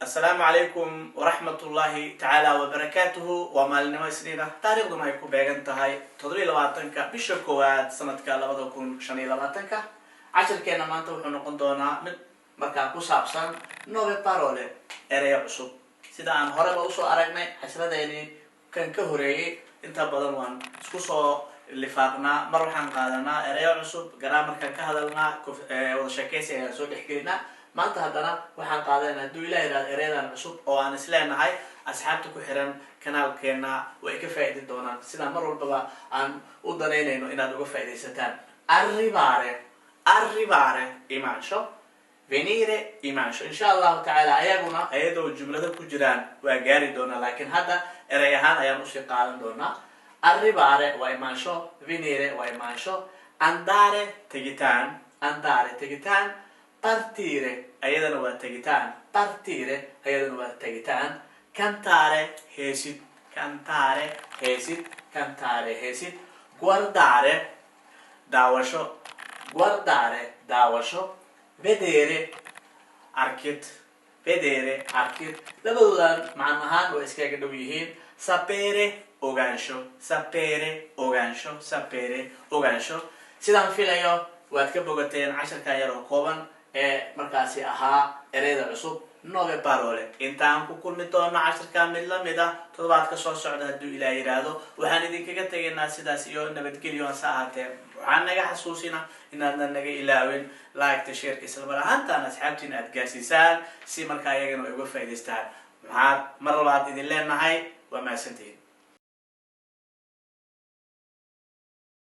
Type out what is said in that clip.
السلام عليكم ورحمة الله تعالى وبركاته ومالنا سنينة تاريخ دون يكون بيجن تهاي تدري لواتنك بشكوات سنة كلا بدكون شني لواتنك عشر كنا ما أنتوا حنقول دونا من مركا كوسابسان نوبة بارولة أريا عصب سيدا عن هرب أوسو أرجنا حسنا ديني كان كهري أنت بدل وان سكوسو اللي فاقنا مرحان قادنا أريا عصب جرامر كان كهذلنا ولا شكيسي سود حكينا maanta haddana waxaan qaadanaynaa hadduu ilaahay yiraahdo ereyadan cusub oo aan isleenahay asxaabta ku xiran kanaalkeena way ka faa'iidi doonaan sida mar walba aan u danaynayno inaad uga faa'iideysataan arrivare imansho venire imansho insha Allah ta'ala ayaguna ayadoo jumlada ku jiraan waa gaari doonaa laakiin hadda erey ahaan ayaan u sii qaadan doonaa arrivare waa imansho venire waa imansho andare tegitaan partire ayadana waa tagitaan cantare heesid guardare daawasho vedere arkid labadoodan macno ahaan waa iskaga dhow yihiin sapere ogaansho sidaan filayo waad ka bogateen casharkan yar oo kooban markaasi ahaa ereyada cusub nove parole intaan ku kulmi doono casharkan mid la mid ah toddobaad ka soo socda hadduu ilaahay yiraahdo waxaan idinkaga tegaynaa sidaas iyo nabadgelyo hase ahaatee waxaan naga xasuusina inaadna naga ilaawin like share isla mar ahaantaan asxaabtiina aad gaarsiisaan si markaa iyagana ay uga faa'iidaystaan maxaad mar labaad idin leenahay waa mahadsantihiin